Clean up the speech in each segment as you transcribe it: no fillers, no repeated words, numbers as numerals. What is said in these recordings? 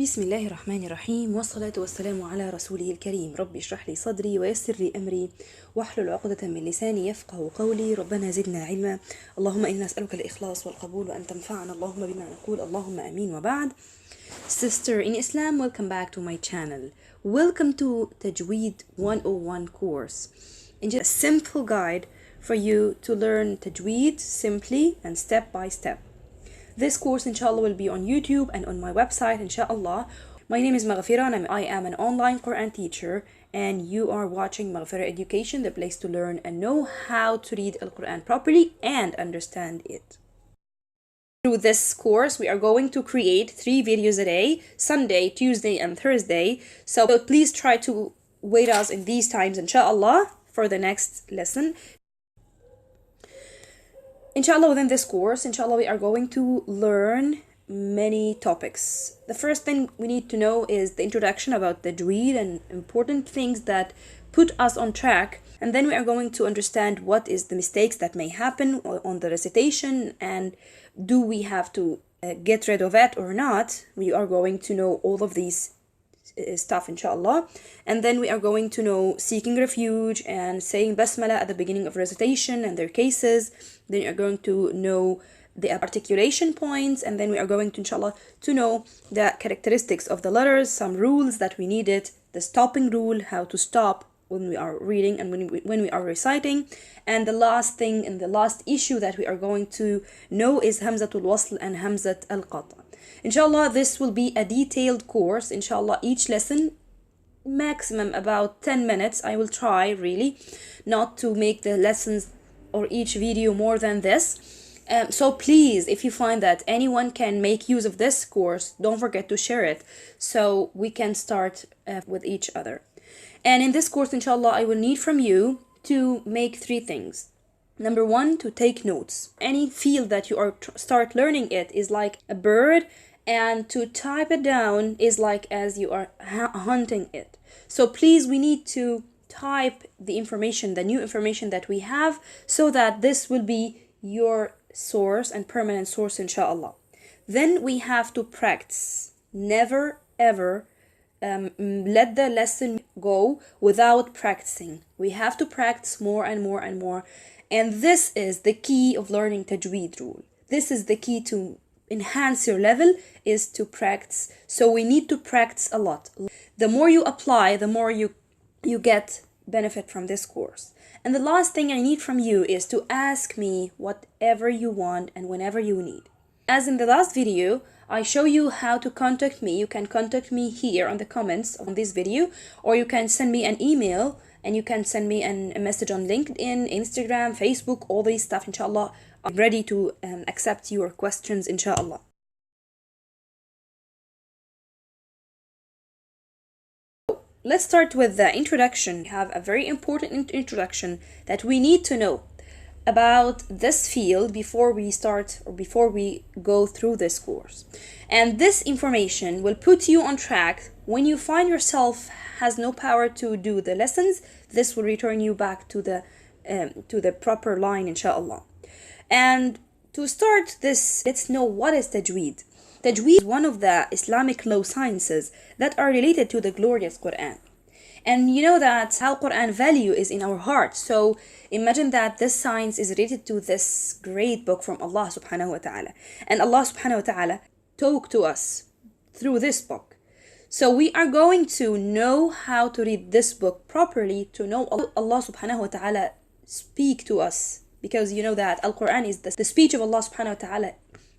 بسم الله الرحمن الرحيم والصلاة والسلام على رسوله الكريم. ربي اشرح لي صدري ويسر لي أمري واحلل عقدة من لساني يفقه قولي. ربنا زدنا علما. اللهم إنا نسألك الإخلاص والقبول وأن تنفعنا اللهم بما نقول. اللهم آمين. وبعد. Sister in Islam, welcome back to my channel. Welcome to Tajweed 101 course. And just a simple guide for you to learn Tajweed simply and step by step. This course inshallah will be on YouTube and on my website inshallah. My name is Maghfira and I am an online Quran teacher, and you are watching Maghfira Education, the place to learn and know how to read Al-Quran properly and understand it. Through this course, we are going to create 3 videos a day, Sunday, Tuesday, and Thursday. So please try to wait us in these times inshallah for the next lesson. Inshallah, within this course, inshallah, we are going to learn many topics. The first thing we need to know is the introduction about the Tajweed and important things that put us on track. And then we are going to understand what is the mistakes that may happen on the recitation, and do we have to get rid of it or not. We are going to know all of these stuff inshallah. And then we are going to know seeking refuge and saying basmala at the beginning of recitation and their cases. Then we are going to know the articulation points, and then we are going to inshallah to know the characteristics of the letters, some rules that we needed, the stopping rule, how to stop when we are reading and when we are reciting. And the last thing and the last issue that we are going to know is Hamzatul Wasl and Hamzat al-Qata. Inshallah, this will be a detailed course. Inshallah, each lesson maximum about 10 minutes. I will try really not to make the lessons or each video more than this. So please, if you find that anyone can make use of this course, don't forget to share it so we can start with each other. And in this course, inshallah, I will need from you to make 3 things. Number 1, to take notes. Any field that you are start learning it is like a bird, and to type it down is like as you are hunting it. So please, we need to type the information, the new information that we have, so that this will be your source and permanent source inshallah. Then we have to practice. Never ever let the lesson go without practicing. We have to practice more and more and more. And this is the key of learning Tajweed rule. This is the key to enhance your level, is to practice. So we need to practice a lot. The more you apply, the more you get benefit from this course. And the last thing I need from you is to ask me whatever you want and whenever you need. As in the last video, I show you how to contact me. You can contact me here on the comments on this video, or you can send me an email, and you can send me a message on LinkedIn, Instagram, Facebook, all these stuff inshallah. I'm ready to accept your questions inshallah. Let's start with the introduction. We have a very important introduction that we need to know about this field before we start or before we go through this course. And this information will put you on track. When you find yourself has no power to do the lessons, this will return you back to the proper line inshallah. And to start this, let's know what is Tajweed. Tajweed is one of the Islamic law sciences that are related to the glorious Quran. And you know that how Quran value is in our heart. So imagine that this science is related to this great book from Allah subhanahu wa ta'ala. And Allah subhanahu wa ta'ala talk to us through this book. So we are going to know how to read this book properly, to know Allah subhanahu wa ta'ala speak to us. Because you know that Al-Quran is the speech of Allah subhanahu wa ta'ala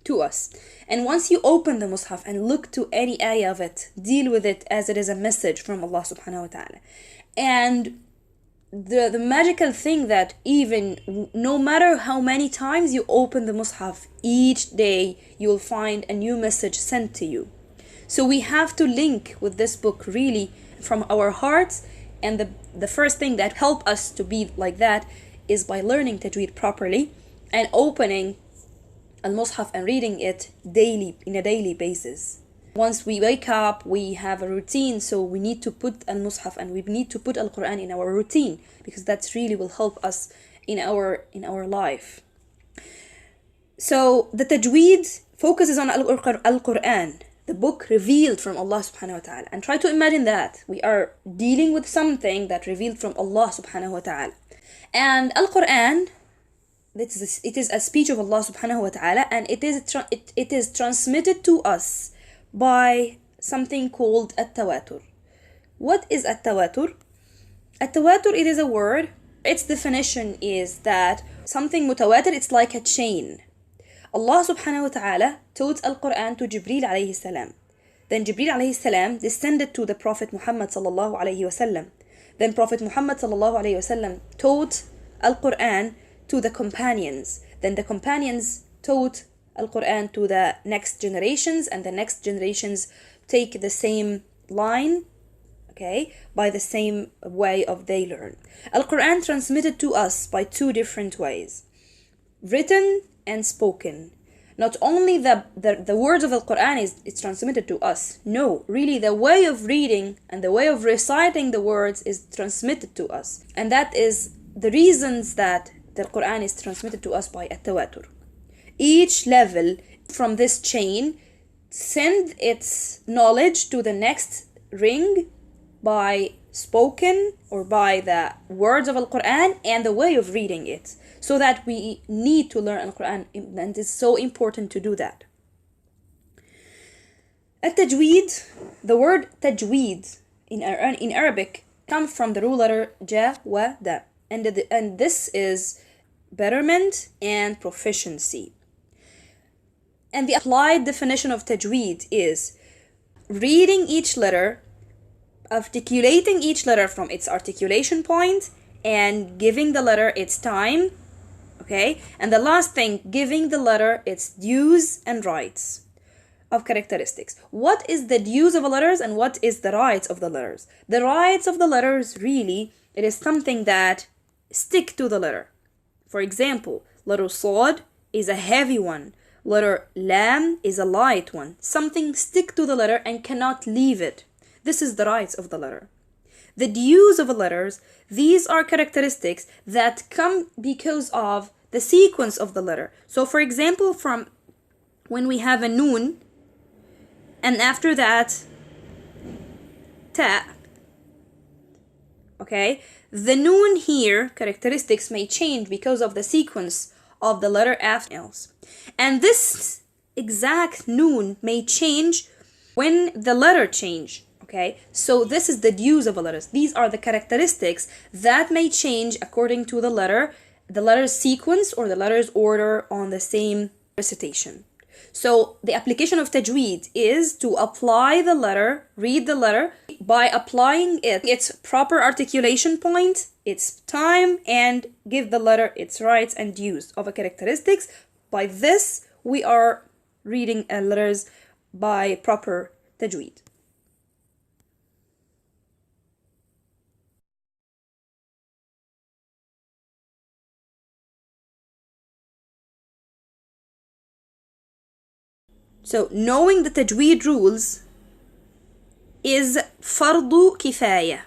to us. And once you open the Mus'haf and look to any ayah of it, deal with it as it is a message from Allah subhanahu wa ta'ala. And the magical thing that even no matter how many times you open the Mus'haf, each day you will find a new message sent to you. So we have to link with this book really from our hearts. And the first thing that help us to be like that is by learning Tajweed properly and opening Al-Mus'haf and reading it daily, in a daily basis. Once we wake up, we have a routine, so we need to put Al-Mus'haf and we need to put Al-Quran in our routine, because that really will help us in our life. So the Tajweed focuses on Al-Quran, the book revealed from Allah subhanahu wa ta'ala. And try to imagine that we are dealing with something that revealed from Allah subhanahu wa ta'ala. And Al-Quran, it is a speech of Allah subhanahu wa ta'ala, and it is transmitted to us by something called at-tawatur. What is at-tawatur? At-tawatur, it is a word. Its definition is that something mutawatir, it's like a chain. Allah subhanahu wa ta'ala taught Al-Quran to Jibreel alayhi salam. Then Jibreel alayhi salam descended to the Prophet Muhammad sallallahu alayhi wasallam. Then Prophet Muhammad sallallahu alayhi wasallam taught Al-Quran to the companions. Then the companions taught Al-Quran to the next generations, and the next generations take the same line, okay, by the same way of they learn. Al-Quran transmitted to us by two different ways: written and spoken. Not only the words of the Quran is transmitted to us. No, really the way of reading and the way of reciting the words is transmitted to us. And that is the reasons that the Quran is transmitted to us by at-tawatur. Each level from this chain send its knowledge to the next ring by spoken or by the words of Al-Quran and the way of reading it. So that we need to learn Al-Quran, and it's so important to do that. At-Tajweed, the word Tajweed in Arabic comes from the root letter Ja, Wa, Da. And this is betterment and proficiency. And the applied definition of Tajweed is reading each letter, articulating each letter from its articulation point, and giving the letter its time. Okay, and the last thing, giving the letter its dues and rights of characteristics. What is the dues of the letters and what is the rights of the letters? The rights of the letters, really, it is something that stick to the letter. For example, letter Sad is a heavy one. Letter Lam is a light one. Something stick to the letter and cannot leave it. This is the rights of the letter. The dues of the letters, these are characteristics that come because of the sequence of the letter. So for example, from when we have a noon and after that ta, okay, the noon here characteristics may change because of the sequence of the letter after else. And this exact noon may change when the letter change. Okay, so this is the dues of the letters. These are the characteristics that may change according to the letter's sequence or the letter's order on the same recitation. So the application of Tajweed is to apply the letter, read the letter by applying its proper articulation point, its time, and give the letter its rights and dues of a characteristics. By this, we are reading letters by proper Tajweed. So knowing the Tajweed rules is fardu kifaya.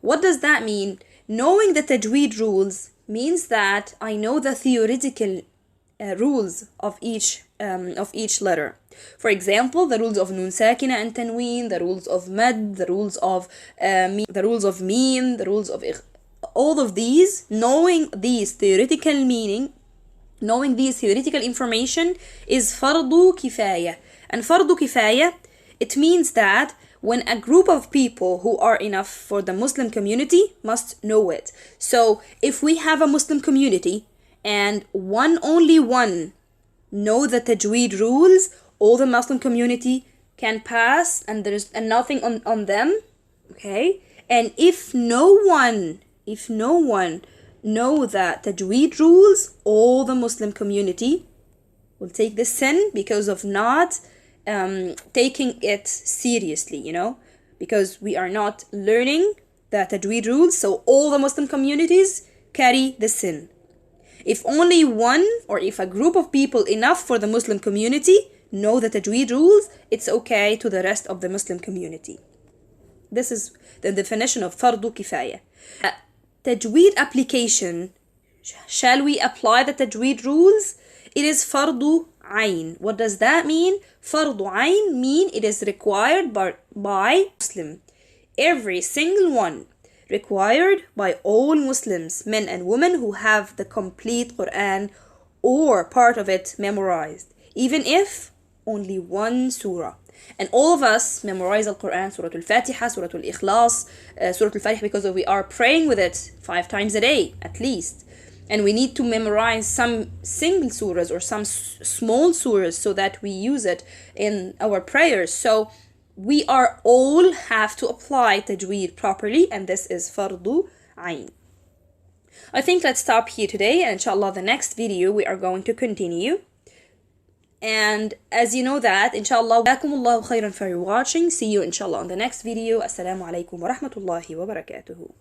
What does that mean? Knowing the Tajweed rules means that I know the theoretical rules of each letter. For example, the rules of nun sakina and tanween, the rules of mad, the rules of meen, the rules of all of these. Knowing these theoretical meaning, knowing these theoretical information is fardu kifaya. And fardu kifaya, it means that when a group of people who are enough for the Muslim community must know it. So if we have a Muslim community and only one know the Tajweed rules, all the Muslim community can pass and there's nothing on them. Okay? And if no one know the Tajweed rules, all the Muslim community will take this sin because of not taking it seriously, because we are not learning the Tajweed rules, so all the Muslim communities carry the sin. If only one or if a group of people enough for the Muslim community know the Tajweed rules, it's okay to the rest of the Muslim community. This is the definition of fardu kifaya. Tajweed application, shall we apply the Tajweed rules? It is fardu Ayn. What does that mean? Fardu Ayn mean it is required by Muslim. Every single one. Required by all Muslims, men and women who have the complete Quran or part of it memorized. Even if only one surah. And all of us memorize the Quran, Surah Al-Fatiha, Surah Al-Ikhlas, Surah Al-Fatiha, because we are praying with it 5 times a day at least. And we need to memorize some single surahs or some small surahs so that we use it in our prayers. So we are all have to apply tajweed properly, and this is fardu ayn. I think let's stop here today, and inshallah the next video we are going to continue. And as you know that, inshallah, jazakumullahu khairan for watching. See you inshallah on the next video. Assalamu alaikum wa rahmatullahi wa barakatuhu.